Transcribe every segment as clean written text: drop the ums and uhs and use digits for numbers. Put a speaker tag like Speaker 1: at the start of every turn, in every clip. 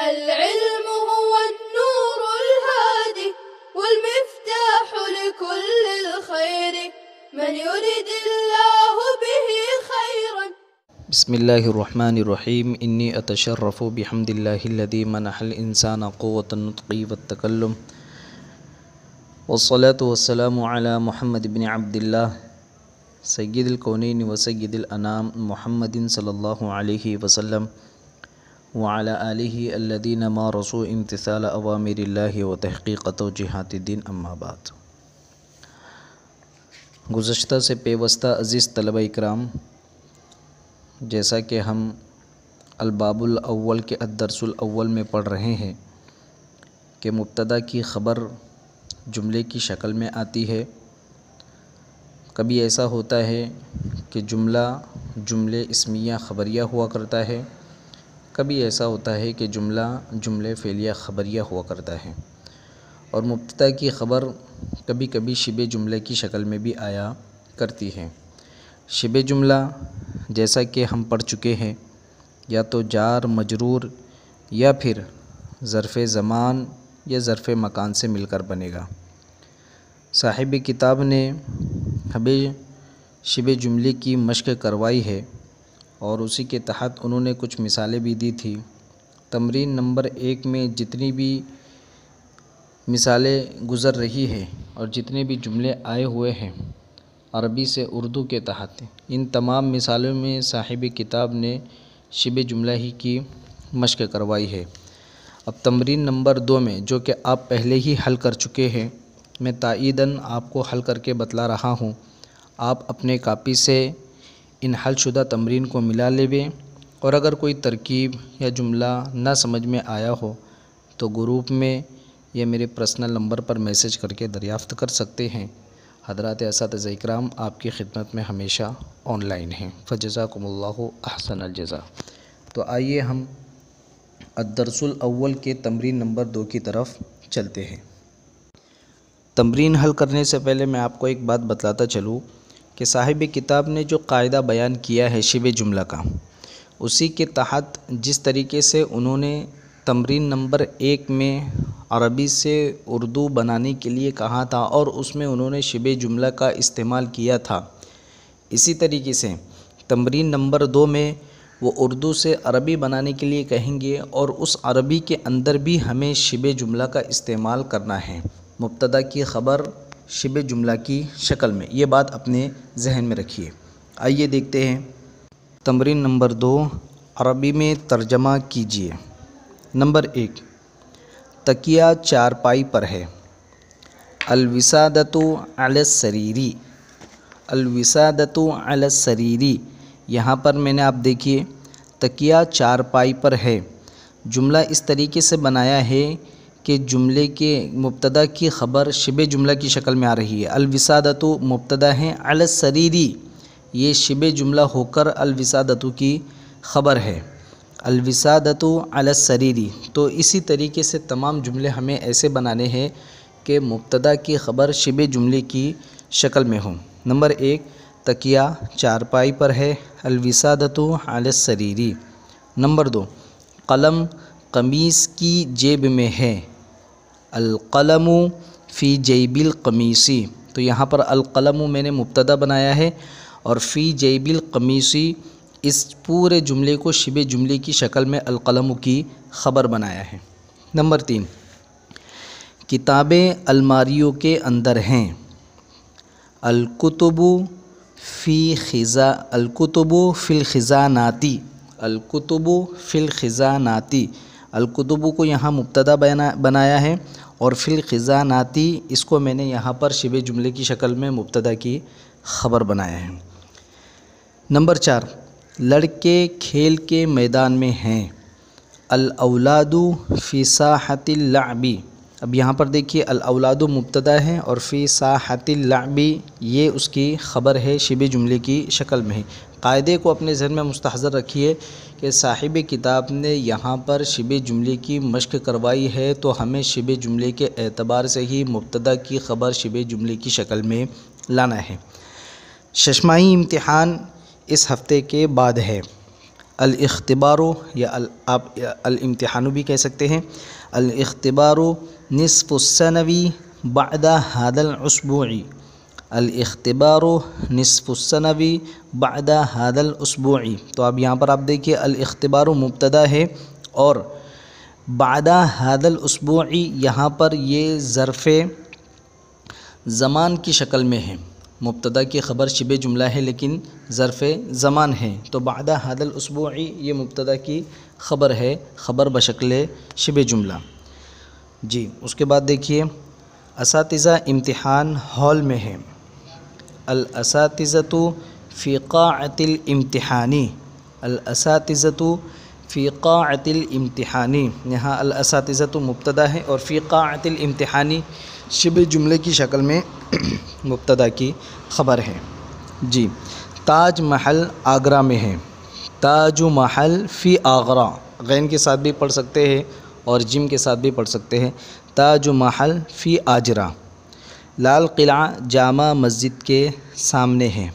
Speaker 1: العلم هو النور الهادي والمفتاح لكل الخير من يرد الله به خيرا.
Speaker 2: بسم الله الرحمن الرحيم. إني أتشرف بحمد الله الذي منح الإنسان قوة النطق والتكلم، والصلاة والسلام على محمد بن عبد الله سيد الكونين وسيد الأنام محمد صلى الله عليه وسلم وعلى آله الذين مارسوا امتثال أوامر الله وتحقيق توجيهات الدين. أما بعد. گزشتہ سے پیوستہ عزیز طلبہ اکرام، جیسا کہ ہم الباب الاول کے الدرس الاول میں پڑھ رہے ہیں کہ مبتدا کی خبر جملے کی شکل میں آتی ہے. کبھی ایسا ہوتا ہے کہ جملے اسمیہ خبریہ ہوا کرتا ہے، کبھی ایسا ہوتا ہے کہ جملے فعلیہ خبریہ ہوا کرتا ہے، اور مبتدا کی خبر کبھی کبھی شبہ جملے کی شکل میں بھی آیا کرتی ہے. شبہ جملہ جیسا کہ ہم پڑھ چکے ہیں یا تو جار مجرور یا پھر ظرف زمان یا ظرف مکان سے مل کر بنے گا. صاحب کتاب نے ہمیں شبہ جملے کی مشق کروائی ہے اور اسی کے تحت انہوں نے کچھ مثالیں بھی دی تھی. تمرین نمبر 1 میں جتنی بھی مثالیں گزر رہی ہے اور جتنے بھی جملے آئے ہوئے ہیں عربی سے اردو کے تحت، ان تمام مثالوں میں صاحب کتاب نے شبہ جملہ ہی کی مشق کروائی ہے. اب تمرین نمبر 2 میں، جو کہ آپ پہلے ہی حل کر چکے ہیں، میں تائیداً آپ کو حل کر کے بتلا رہا ہوں. آپ اپنے کاپی سے ان حل شدہ تمرین کو ملا لیں، اور اگر کوئی ترکیب یا جملہ نہ سمجھ میں آیا ہو تو گروپ میں یا میرے پرسنل نمبر پر میسج کر کے دریافت کر سکتے ہیں. حضرات اساتذہ اکرام آپ کی خدمت میں ہمیشہ آن لائن ہیں. فجزاکم اللہ احسن الجزا. تو آئیے ہم الدرس الاول کے تمرین نمبر 2 کی طرف چلتے ہیں. تمرین حل کرنے سے پہلے میں آپ کو ایک بات بتلاتا چلوں کہ صاحب کتاب نے جو قاعدہ بیان کیا ہے شبہ جملہ کا، اسی کے تحت جس طریقے سے انہوں نے تمرین نمبر 1 میں عربی سے اردو بنانے کے لیے کہا تھا اور اس میں انہوں نے شبہ جملہ کا استعمال کیا تھا، اسی طریقے سے تمرین نمبر 2 میں وہ اردو سے عربی بنانے کے لیے کہیں گے اور اس عربی کے اندر بھی ہمیں شبہ جملہ کا استعمال کرنا ہے. مبتدا کی خبر شبہ جملہ کی شکل میں، یہ بات اپنے ذہن میں رکھیے. آئیے دیکھتے ہیں. تمرین نمبر 2 عربی میں ترجمہ کیجیے. نمبر 1، تکیہ چارپائی پر ہے. الوسادۃ علی السریری. الوسادۃ علی السریری، یہاں پر میں نے آپ دیکھیے تکیہ چارپائی پر ہے. جملہ اس طریقے سے بنایا ہے کہ جملے کے مبتدا کی خبر شبہ جملہ کی شکل میں آ رہی ہے. الوسادۃ مبتدا ہے، علی السریری یہ شبہ جملہ ہو کر الوسادۃ کی خبر ہے. الوسادۃ علی السریری. تو اسی طریقے سے تمام جملے ہمیں ایسے بنانے ہیں کہ مبتدا کی خبر شبہ جملے کی شکل میں ہوں. نمبر 1، تکیہ چارپائی پر ہے. الوسادۃ علی السریری. نمبر 2، قلم قمیص کی جیب میں ہے. القلم فی جیب القمیص. تو یہاں پر القلم میں نے مبتدا بنایا ہے اور فی جیب القمیص اس پورے جملے کو شبہ جملے کی شکل میں القلم کی خبر بنایا ہے. نمبر 3، کتابیں الماریوں کے اندر ہیں. الکتب فی الخزاناتی. الکتب فی الخزاناتی. الکتب کو یہاں مبتدا بنایا ہے اور فی الخزاناتی اس کو میں نے یہاں پر شبہ جملے کی شکل میں مبتدا کی خبر بنایا ہے. نمبر 4، لڑکے کھیل کے میدان میں ہیں. الاولاد فی ساحۃ اللعب. اب یہاں پر دیکھیے الاولاد مبتدا ہے اور فی ساحۃ اللعب یہ اس کی خبر ہے، شبہ جملے کی شکل میں ہے. قاعدے کو اپنے ذہن میں مستحضر رکھیے کہ صاحب کتاب نے یہاں پر شبہ جملے کی مشق کروائی ہے تو ہمیں شبہ جملے کے اعتبار سے ہی مبتدا کی خبر شبہ جملے کی شکل میں لانا ہے. ششماہی امتحان اس ہفتے کے بعد ہے. الاختبار یا آپ الامتحان بھی کہہ سکتے ہیں. الاختبار نصف السنوی بعد هذا الاسبوع. الاختبار نصف السنوی بعد هذا الاسبوع. تو اب یہاں پر آپ دیکھیے الاختبار مبتدا ہے اور بعد هذا الاسبوع یہاں پر یہ ظرف زمان کی شکل میں ہے. مبتدا کی خبر شبہ جملہ ہے لیکن ظرف زمان ہے. تو بعد هذا الاسبوع یہ مبتدا کی خبر ہے، خبر بشکل شبہ جملہ. جی اس کے بعد دیکھیے اساتذہ امتحان ہال میں ہیں. الاساتذۃ فی قاعۃ الامتحان. الاساتذۃ فی قاعۃ الامتحان. یہاں الاساتذۃ مبتدا ہے اور فی قاعۃ الامتحان شبہ جملے کی شکل میں مبتدا کی خبر ہے. جی تاج محل آگرہ میں ہے. تاج محل فی آگرہ، غین کے ساتھ بھی پڑھ سکتے ہیں اور جیم کے ساتھ بھی پڑھ سکتے ہیں. تاج محل فی آجرہ. لال قلعہ جامع مسجد کے سامنے ہے.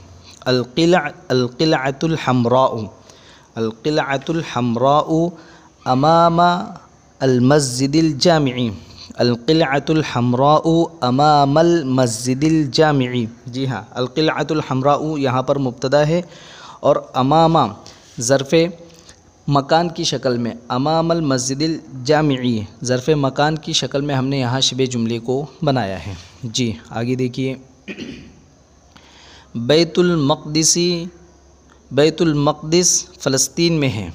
Speaker 2: القلعۃ الحمراء. القلعۃ الحمراء امام المسجد الجامع. القلعۃ الحمراء امام المسجد الجامع. جی ہاں القلعۃ الحمراء یہاں پر مبتدا ہے اور امام ظرف مکان کی شکل میں، امام المسجد الجامعی ظرف مکان کی شکل میں ہم نے یہاں شبہ جملے کو بنایا ہے. جی آگے دیکھیے بیت المقدس فلسطین میں ہے.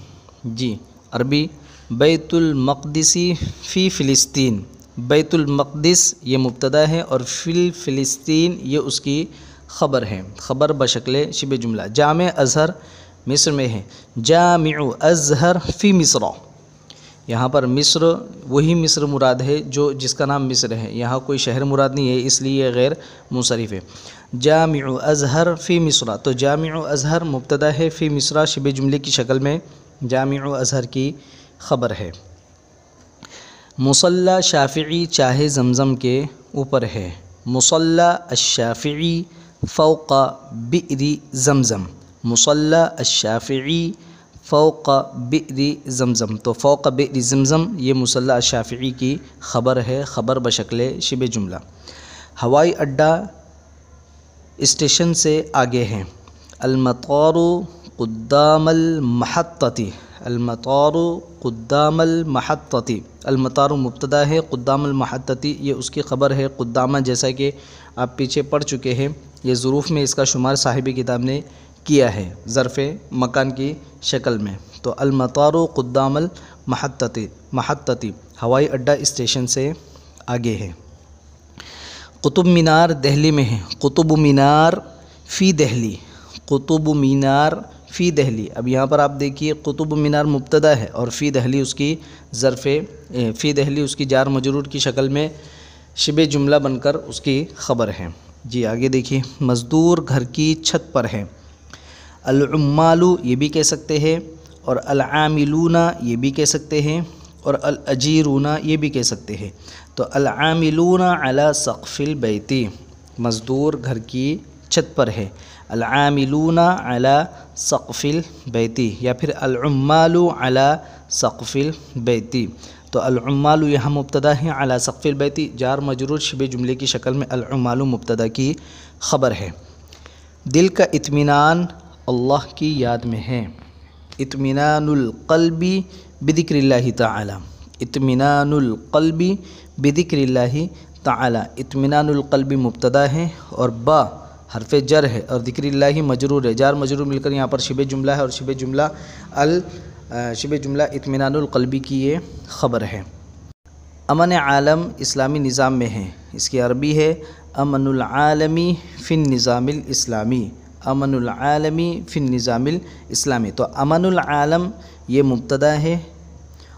Speaker 2: جی عربی بیت المقدس فی فلسطین. بیت المقدس یہ مبتدا ہے اور فی فلسطین یہ اس کی خبر ہے، خبر بشکل شبہ جملہ. جامع ازہر مصر میں ہے. جامع ازہر فی مصر. یہاں پر مصر وہی مصر مراد ہے جس کا نام مصر ہے، یہاں کوئی شہر مراد نہیں ہے اس لیے یہ غیر منصرف ہے. جامع ازہر فی مصر. تو جامع ازہر مبتدا ہے، فی مصر شبہ جملے کی شکل میں جامع ازہر کی خبر ہے. مصلی شافعی چاہے زمزم کے اوپر ہے. مصلی الشافعی فوق بئر زمزم. مصلی الشافعی فوق بئر زمزم. تو فوق بئر زمزم یہ مصلی الشافعی کی خبر ہے، خبر بشکل شبہ جملہ. ہوائی اڈہ اسٹیشن سے آگے ہے. المطار قدام المحطۃ. المطار قدام المحطۃ. المطار مبتدا ہے، قدام المحطۃ یہ اس کی خبر ہے. قدامہ جیسا کہ آپ پیچھے پڑھ چکے ہیں، یہ ظروف میں اس کا شمار صاحب کتاب نے کیا ہے ظرف مکان کی شکل میں. تو المطار قدام المحطۃ ہوائی اڈہ اسٹیشن سے آگے ہے. قطب مینار دہلی میں ہے. قطب مینار فی دہلی. قطب مینار فی دہلی. اب یہاں پر آپ دیکھیے قطب مینار مبتدا ہے اور فی دہلی اس کی ظرف فی دہلی اس کی جار مجرور کی شکل میں شبہ جملہ بن کر اس کی خبر ہے. جی آگے دیکھیے مزدور گھر کی چھت پر ہے. العمال یہ بھی کہہ سکتے ہیں اور العاملون یہ بھی کہہ سکتے ہیں اور الاجیرون یہ بھی کہہ سکتے ہیں. تو العاملون علی سقف البیت مزدور گھر کی چھت پر ہے. العاملون علی سقف البیت یا پھر العمال علی سقف البیت. تو العمال یہاں مبتدا ہے، علی سقف البیت جار مجرور شبہ جملے کی شکل میں العمال مبتدا کی خبر ہے. دل کا اطمینان اللہ کی یاد میں ہے. اطمینان القلب بذکر اللہ تعالی. اطمینان القلب بذکر اللہ تعالی. اطمینان القلب مبتدا ہے اور با حرف جر ہے اور ذکر اللہ مجرور ہے. جار مجرور مل کر یہاں پر شبہ جملہ ہے اور شبہ جملہ اطمینان القلب کی یہ خبر ہے. امن عالم اسلامی نظام میں ہے. اس کی عربی ہے امن العالمی فی النظام الاسلامی. امن العالمی فی النظام الاسلامی. تو امن العالم یہ مبتدا ہے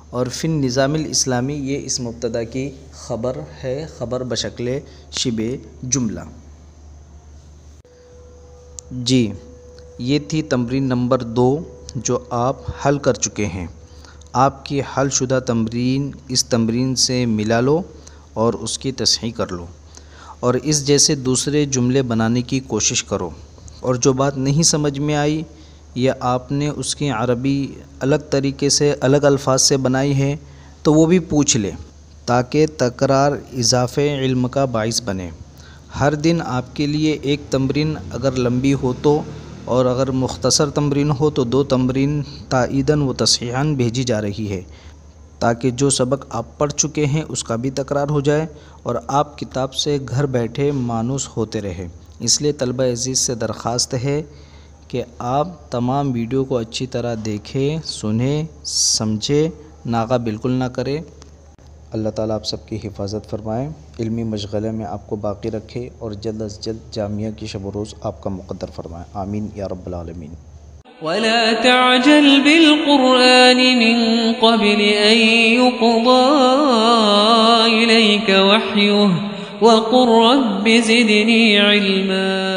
Speaker 2: اور فی النظام الاسلامی یہ اس مبتدا کی خبر ہے، خبر بشکل شبہ جملہ. جی یہ تھی تمرین نمبر 2 جو آپ حل کر چکے ہیں. آپ کی حل شدہ تمرین اس تمرین سے ملا لو اور اس کی تصحیح کر لو اور اس جیسے دوسرے جملے بنانے کی کوشش کرو. اور جو بات نہیں سمجھ میں آئی یا آپ نے اس کی عربی الگ طریقے سے الگ الفاظ سے بنائی ہے تو وہ بھی پوچھ لے، تاکہ تکرار اضافے علم کا باعث بنے۔ ہر دن آپ کے لیے ایک تمرین اگر لمبی ہو تو، اور اگر مختصر تمرین ہو تو 2 تمرین تائیداً و تصحیحاً بھیجی جا رہی ہے، تاکہ جو سبق آپ پڑھ چکے ہیں اس کا بھی تکرار ہو جائے اور آپ کتاب سے گھر بیٹھے مانوس ہوتے رہے۔ اس لیے طلبہ عزیز سے درخواست ہے کہ آپ تمام ویڈیو کو اچھی طرح دیکھیں، سنیں، سمجھیں، ناغہ بالکل نہ کریں۔ اللہ تعالیٰ آپ سب کی حفاظت فرمائے، علمی مشغلے میں آپ کو باقی رکھے اور جلد از جلد جامعہ کی شب و روز آپ کا مقدر فرمائے، آمین یا رب العالمین۔
Speaker 3: ولا تعجل بالقرآن من قبل أن يقضى إليك وحيه وقل رب زدني علما